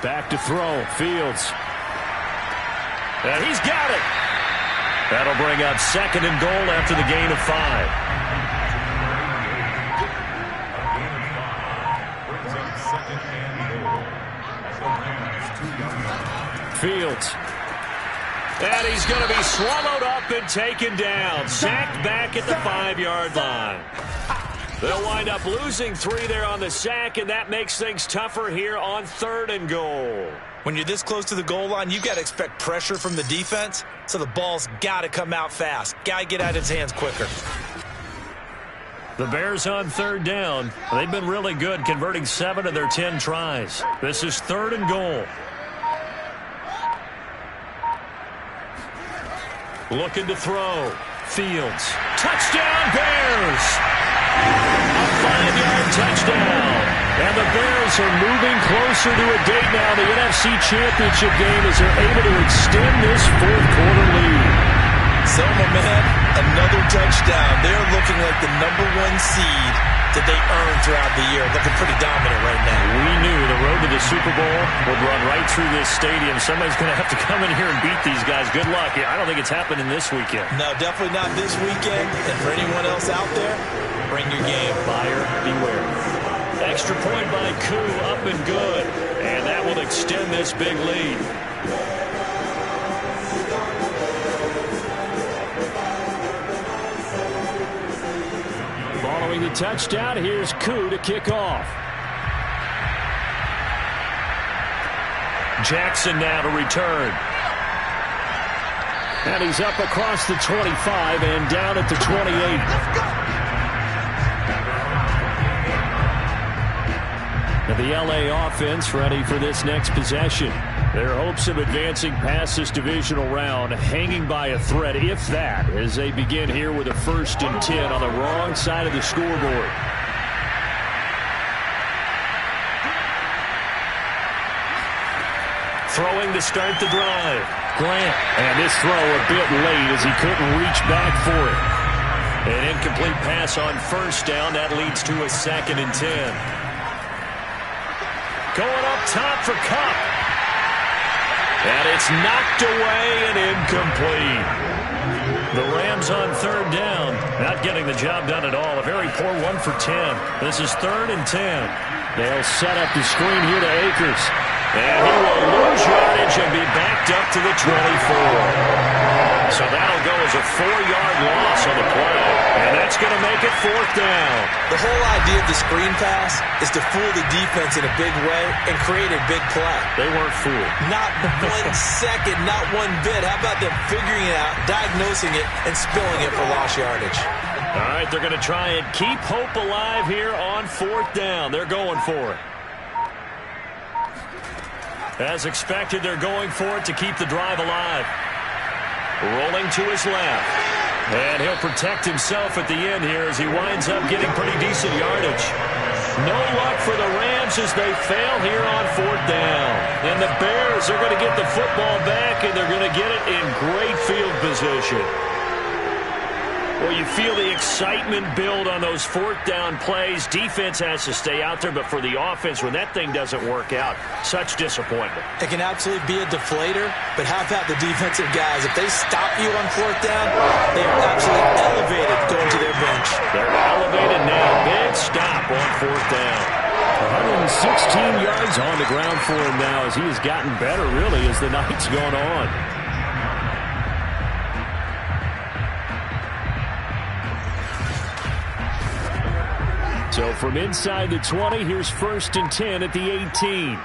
Back to throw. Fields. And he's got it. That'll bring up 2nd and goal after the gain of 5. Fields. And he's going to be swallowed up and taken down. Sacked back at the 5-yard line. They'll wind up losing 3 there on the sack, and that makes things tougher here on 3rd and goal. When you're this close to the goal line, you've got to expect pressure from the defense, so the ball's got to come out fast. Got to get out of his hands quicker. The Bears on 3rd down. They've been really good, converting 7 of their 10 tries. This is 3rd and goal. Looking to throw. Fields. Touchdown, Bears! A 5-yard touchdown. And the Bears are moving closer to a date now, the NFC Championship game, as they're able to extend this 4th quarter lead. Selma, man, another touchdown. They're looking like the #1 seed that they earned throughout the year. Looking pretty dominant right now. We knew the road to the Super Bowl would run right through this stadium. Somebody's going to have to come in here and beat these guys. Good luck. I don't think it's happening this weekend. No, definitely not this weekend. And for anyone else out there, bring your game. Buyer beware. Extra point by Koo, up and good. And that will extend this big lead. Following the touchdown, here's Koo to kick off. Jackson now to return. And he's up across the 25 and down at the 28. And the LA offense ready for this next possession. Their hopes of advancing past this divisional round hanging by a thread, if that, as they begin here with a 1st and 10 on the wrong side of the scoreboard. Throwing to start the drive. Grant. And this throw a bit late as he couldn't reach back for it. An incomplete pass on 1st down. That leads to a 2nd and 10. Going up top for Cup. And it's knocked away and incomplete. The Rams on 3rd down. Not getting the job done at all. A very poor 1 for 10. This is 3rd and 10. They'll set up the screen here to Akers. And he will lose yardage and be backed up to the 24. So that'll go as a 4-yard loss on the play. And that's going to make it 4th down. The whole idea of the screen pass is to fool the defense in a big way and create a big play. They weren't fooled. Not 1 second, not 1 bit. How about them figuring it out, diagnosing it, and spilling it for lost yardage? All right, they're going to try and keep hope alive here on 4th down. They're going for it. As expected, they're going for it to keep the drive alive. Rolling to his left. And he'll protect himself at the end here as he winds up getting pretty decent yardage. No luck for the Rams as they fail here on 4th down. And the Bears are going to get the football back, and they're going to get it in great field position. Well, you feel the excitement build on those 4th down plays. Defense has to stay out there, but for the offense, when that thing doesn't work out, such disappointment. It can absolutely be a deflator, but how about the defensive guys? If they stop you on 4th down, they are absolutely elevated going to their bench. They're elevated now. Big stop on 4th down. 116 yards on the ground for him now as he has gotten better, really, as the night's gone on. So from inside the 20, here's 1st and 10 at the 18.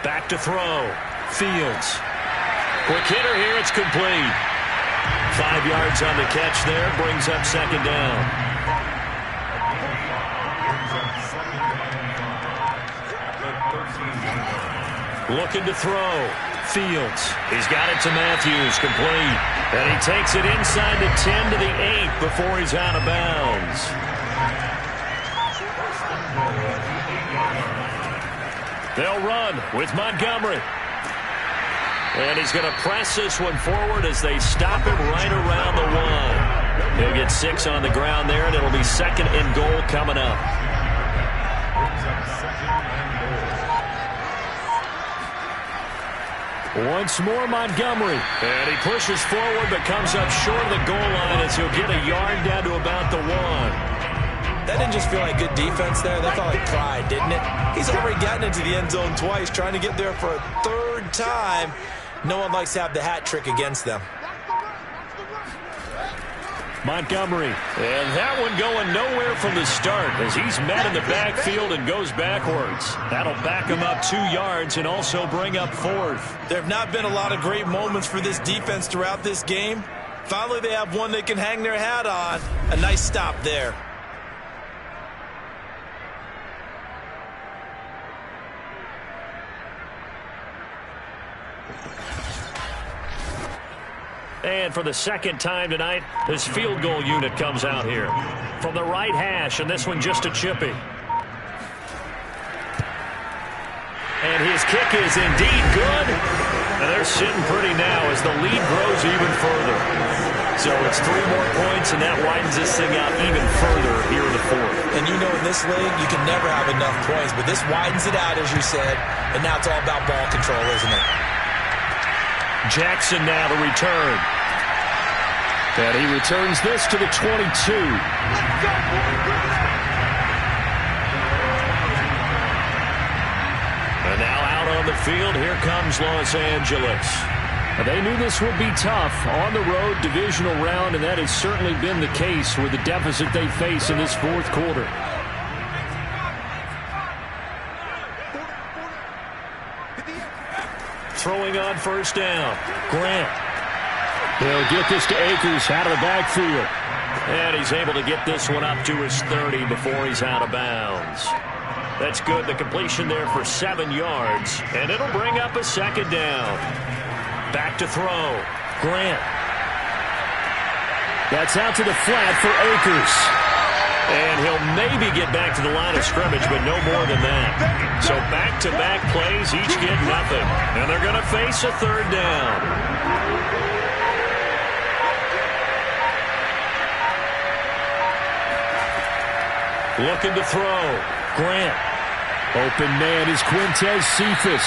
Back to throw. Fields. Quick hitter here. It's complete. 5 yards on the catch there. Brings up 2nd down. Looking to throw. Fields. He's got it to Matthews. Complete. And he takes it inside the 10 to the 8 before he's out of bounds. They'll run with Montgomery. And he's going to press this one forward as they stop him right around the 1. He'll get 6 on the ground there, and it'll be 2nd and goal coming up. Once more, Montgomery. And he pushes forward but comes up short of the goal line as he'll get a yard down to about the 1. That didn't just feel like good defense there. That felt like pride, didn't it? He's already gotten into the end zone twice, trying to get there for a 3rd time. No one likes to have the hat trick against them. Montgomery. And that one going nowhere from the start as he's met in the backfield and goes backwards. That'll back him up 2 yards and also bring up 4th. There have not been a lot of great moments for this defense throughout this game. Finally, they have one they can hang their hat on. A nice stop there. And for the 2nd time tonight, this field goal unit comes out here. From the right hash, and this one just a chippy. And his kick is indeed good. And they're sitting pretty now as the lead grows even further. So it's 3 more points, and that widens this thing out even further here in the 4th. And you know in this league, you can never have enough points, but this widens it out, as you said, and now it's all about ball control, isn't it? Jackson now to return. And he returns this to the 22. And now out on the field, here comes Los Angeles. They knew this would be tough on the road divisional round, and that has certainly been the case with the deficit they face in this 4th quarter. Throwing on 1st down. Grant. They'll get this to Akers out of the backfield. And he's able to get this one up to his 30 before he's out of bounds. That's good. The completion there for 7 yards. And it'll bring up a second down. Back to throw. Grant. That's out to the flat for Akers. And he'll maybe get back to the line of scrimmage, but no more than that. So back-to-back plays, each get nothing. And they're going to face a third down. Looking to throw. Grant. Open man is Quintez Cephas.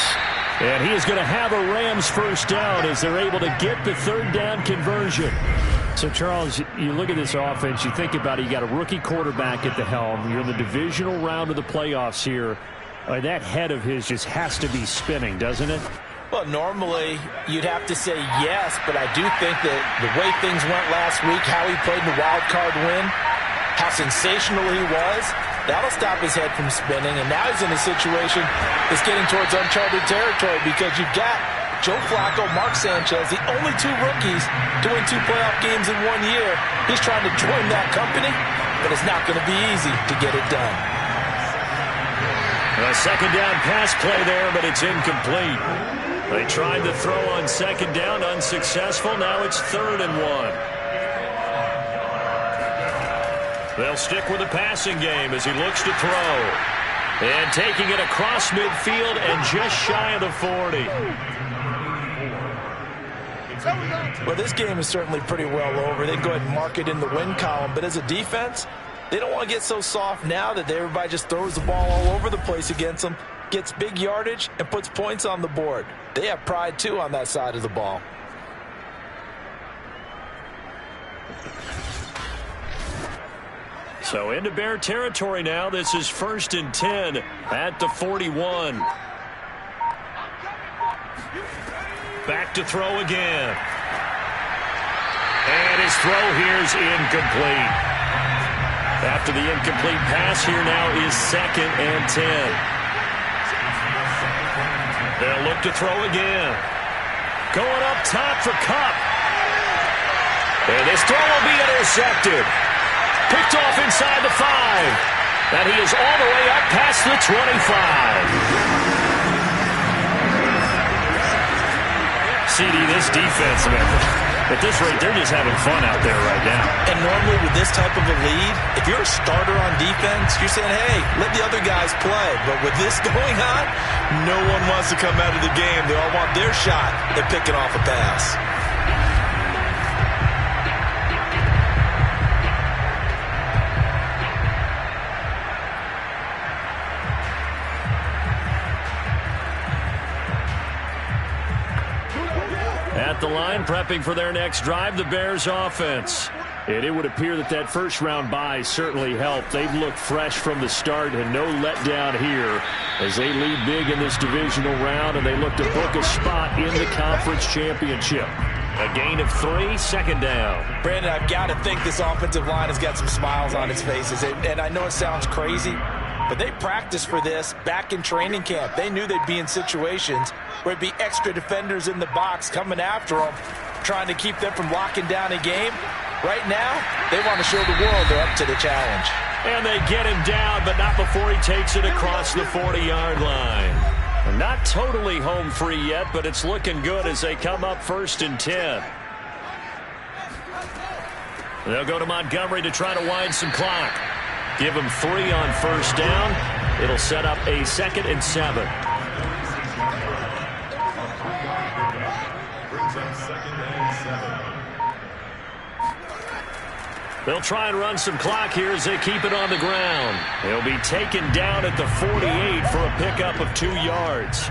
And he is going to have a Rams first down as they're able to get the third down conversion. So, Charles, you look at this offense, you think about it, you got a rookie quarterback at the helm. You're in the divisional round of the playoffs here. That head of his just has to be spinning, doesn't it? Well, normally you'd have to say yes, but I do think that the way things went last week, how he played in the wild card win, how sensational he was, that'll stop his head from spinning. And now he's in a situation that's getting towards uncharted territory because you've got Joe Flacco, Mark Sanchez, the only 2 rookies to win 2 playoff games in 1 year. He's trying to join that company, but it's not going to be easy to get it done. A second down pass play there, but it's incomplete. They tried to throw on second down, unsuccessful. Now it's 3rd and 1. They'll stick with the passing game as he looks to throw. And taking it across midfield and just shy of the 40. Well, this game is certainly pretty well over. They go ahead and mark it in the win column. But as a defense, they don't want to get so soft now that everybody just throws the ball all over the place against them, gets big yardage, and puts points on the board. They have pride, too, on that side of the ball. So into Bear territory now. This is 1st and 10 at the 41. Back to throw again. And his throw here is incomplete. After the incomplete pass, here now is 2nd and 10. They'll look to throw again. Going up top for Kupp. And his throw will be intercepted. Picked off inside the 5. And he is all the way up past the 25. CD, this defense, man, at this rate, they're just having fun out there right now. And normally with this type of a lead, if you're a starter on defense, you're saying, hey, let the other guys play. But with this going on, no one wants to come out of the game. They all want their shot at picking off a pass. At the line, prepping for their next drive, the Bears offense. And it would appear that that first-round bye certainly helped. They've looked fresh from the start and no letdown here as they lead big in this divisional round, and they look to book a spot in the conference championship. A gain of 3, 2nd down. Brandon, I've got to think this offensive line has got some smiles on its faces. And I know it sounds crazy, but they practiced for this back in training camp. They knew they'd be in situations where it'd be extra defenders in the box coming after them, trying to keep them from locking down a game. Right now, they want to show the world they're up to the challenge. And they get him down, but not before he takes it across the 40-yard line. Not totally home free yet, but it's looking good as they come up 1st and 10. They'll go to Montgomery to try to wind some clock. Give him 3 on 1st down. It'll set up a 2nd and 7. They'll try and run some clock here as they keep it on the ground. He'll be taken down at the 48 for a pickup of 2 yards.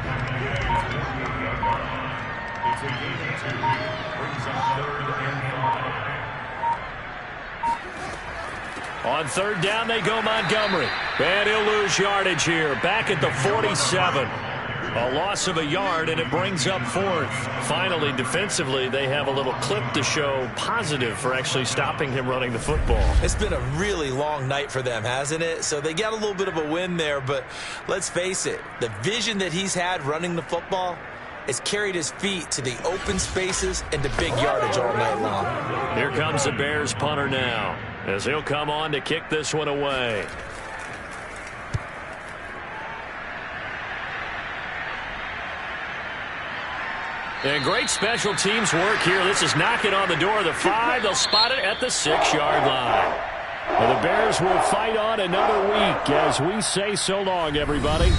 On 3rd down, they go Montgomery. And he'll lose yardage here. Back at the 47. A loss of a yard, and it brings up 4th. Finally, defensively, they have a little clip to show positive for actually stopping him running the football. It's been a really long night for them, hasn't it? So they got a little bit of a win there, but let's face it, the vision that he's had running the football, has carried his feet to the open spaces and the big yardage all night long. Here comes the Bears punter now, as he'll come on to kick this one away. And great special teams work here. This is knocking on the door of the 5. They'll spot it at the 6-yard line. Well, the Bears will fight on another week as we say so long, everybody.